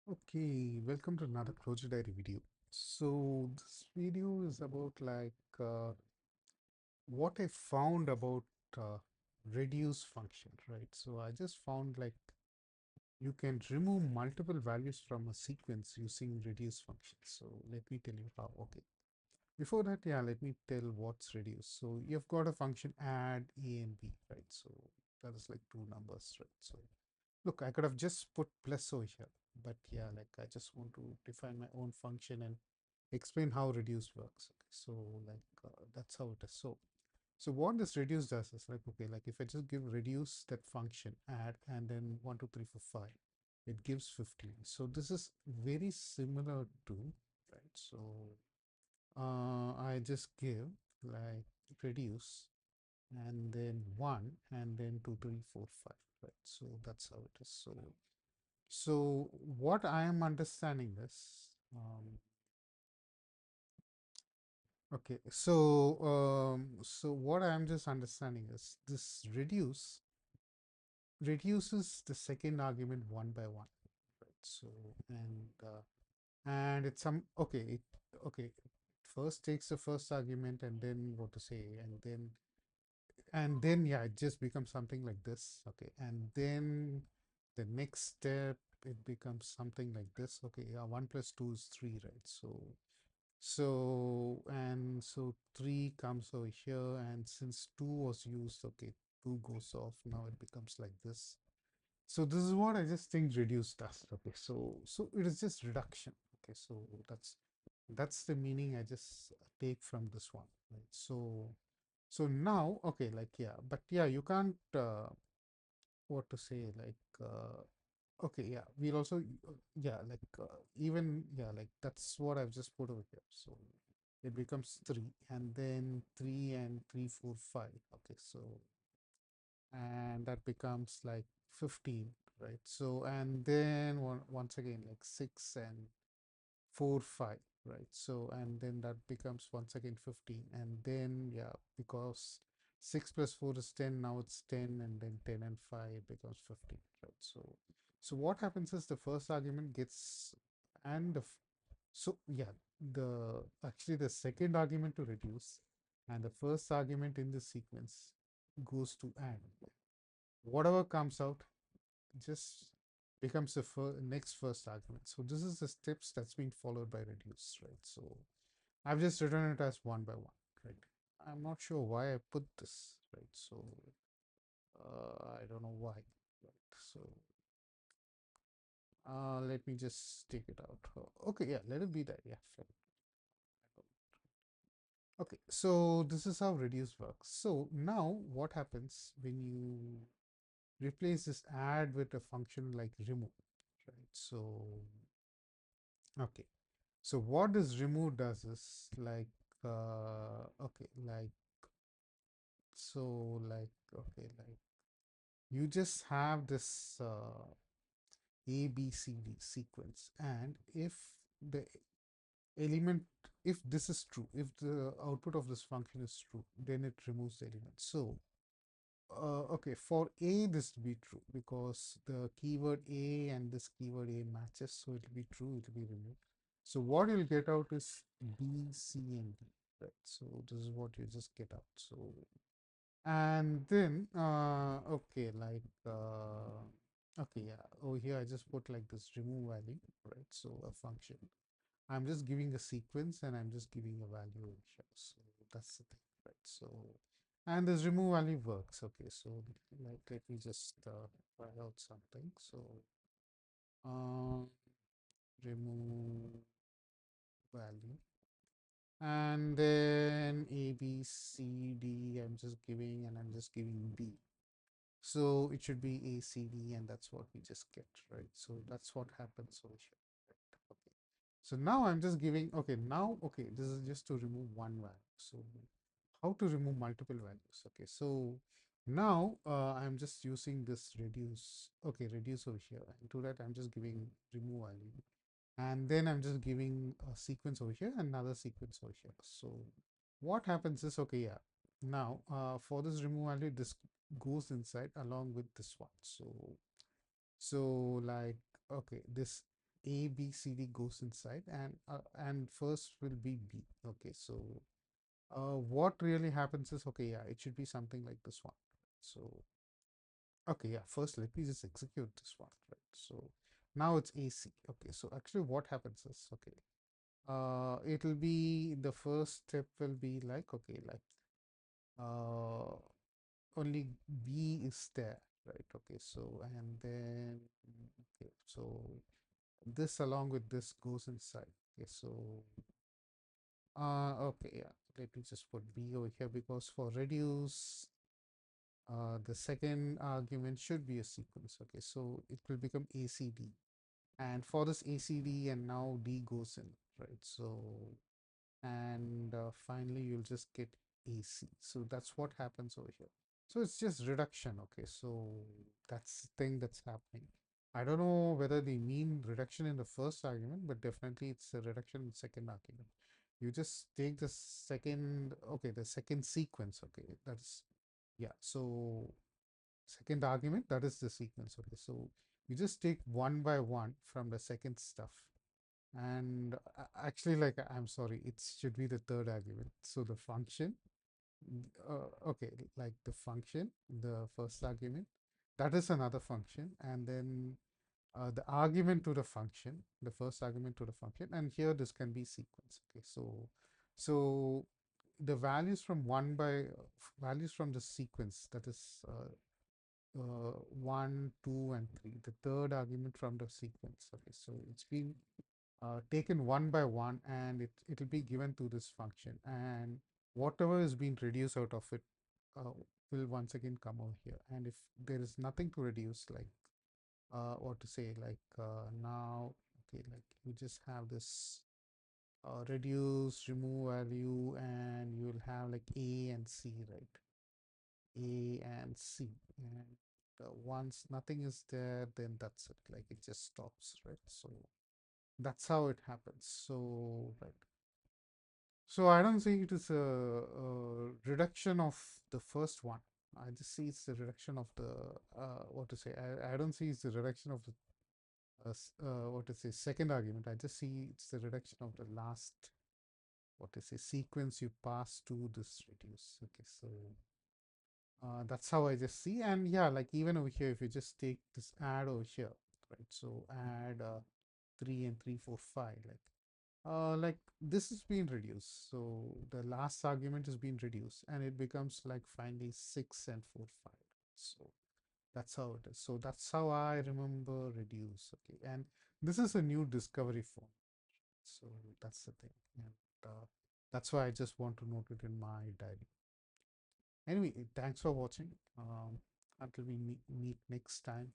Okay, welcome to another Clojure Diary video. So this video is about what I found about uh, reduce function, right? So I just found like you can remove multiple values from a sequence using reduce function. So let me tell you how. Okay, before that, yeah, let me tell what's reduce. So you've got a function add a and b, right? So that is like two numbers, right? So look, I could have just put plus over here, but yeah, like I just want to define my own function and explain how reduce works. Okay, so that's how it is. So what this reduce does is like, okay, like if I just give reduce that function add and then 1 2 3 4 5, it gives 15. So this is very similar to, right? So I just give like reduce and then 1 and then 2 3 4 5, right? So that's how it is. So what I am understanding is, okay, so what I am just understanding is this reduces the second argument one by one, right? So and it's some okay, first takes the first argument and then what to say and then yeah, it just becomes something like this. Okay, and then the next step it becomes something like this. Okay, yeah, 1 plus 2 is 3, right? So 3 comes over here, and since 2 was used, okay, 2 goes off. Now it becomes like this. So this is what I just think reduce does. Okay, so it is just reduction. Okay, so that's the meaning I just take from this one, right? So now, okay, like yeah, but yeah, you can't what to say okay, yeah, we'll also yeah, even yeah, like that's what I've just put over here. So it becomes 3 and then 3 and 3 4 5. Okay, so and that becomes like 15, right? So and then once again like 6 and 4 5, right? So and then that becomes once again 15 and then yeah, because 6 plus 4 is 10, now it's 10 and then 10 and 5 becomes 15, right? So what happens is the first argument gets and so yeah, the actually the second argument to reduce and the first argument in the sequence goes to add. Whatever comes out just becomes the next first argument. So this is the steps that's been followed by reduce, right? So I've just written it as one by one, right? I'm not sure why I put this, right? So I don't know why, right? So let me just take it out. Okay, yeah, let it be that. Yeah, fine. Okay, so this is how reduce works. So now what happens when you replace this add with a function like remove, right? So okay, so what this remove does is like okay, like okay, like you just have this A B C D sequence, and if the element if this is true, if the output of this function is true, then it removes the element. So okay, for A this to be true because the keyword A and this keyword A matches, so it will be true, it will be removed. So what you'll get out is B, C, and D, right? So this is what you just get out. So and then okay, okay, yeah, over here I just put like this remove value, right? So a function. I'm just giving a sequence and I'm just giving a value over here. So that's the thing, right? So and this remove value works. Okay, so like let me just try out something. So um, remove value and then A B C D. I'm just giving and I'm just giving B. So it should be A C D and that's what we just get, right? So that's what happens over here. Right? Okay. So now I'm just giving, okay, now, okay, this is just to remove one value. So how to remove multiple values? Okay, so now I'm just using this reduce, okay, reduce over here. And to that, I'm just giving remove value. And then I'm just giving a sequence over here, another sequence over here. So what happens is, okay, yeah, now for this remove value, this goes inside along with this one. So like, okay, this A, B, C, D goes inside, and first will be B. Okay, so what really happens is, okay, yeah, it should be something like this one. So okay, yeah, first let me just execute this one, right? So now it's AC. Okay, so actually what happens is, okay, it'll be the first step will be like, okay, like uh only B is there, right? Okay, so and then okay, so this along with this goes inside. Okay, so okay, yeah, let me just put B over here because for reduce the second argument should be a sequence. Okay, so it will become ACD, and for this ACD and now D goes in, right? So and finally you'll just get AC. So that's what happens over here. So it's just reduction. Okay, so that's the thing that's happening. I don't know whether they mean reduction in the first argument, but definitely it's a reduction in the second argument. You just take the second, okay, the second sequence. Okay, that's yeah. So second argument, that is the sequence. Okay, so you just take one by one from the second stuff, and actually, like, I'm sorry, it should be the third argument. So the function, okay, like the function, the first argument, that is another function, and then the argument to the function, the first argument to the function, and here this can be sequence. Okay, so the values from values from the sequence, that is 1, 2, and 3. The third argument from the sequence. Okay, so it's been taken one by one, and it'll be given to this function, and whatever is being reduced out of it uh, will once again come over here. And if there is nothing to reduce, like what to say, like now, okay, like you just have this reduce, remove value, and you'll have like A and C, right? A and C, and once nothing is there, then that's it, like it just stops, right? So that's how it happens. So right, so I don't think it is a reduction of the first one. I just see it's the reduction of the what to say, I don't see it's the reduction of the what to say, second argument. I just see it's the reduction of the last, what to say, sequence you pass to this reduce. Okay, so that's how I just see. And yeah, like even over here, if you just take this add over here, right? So add 3 and 3, 4, 5, like this is being reduced. So the last argument is being reduced, and it becomes like finally 6 and 4, 5. So that's how it is. So that's how I remember reduce. Okay, and this is a new discovery form. So that's the thing, and that's why I just want to note it in my diary. Anyway, thanks for watching. Until we meet next time.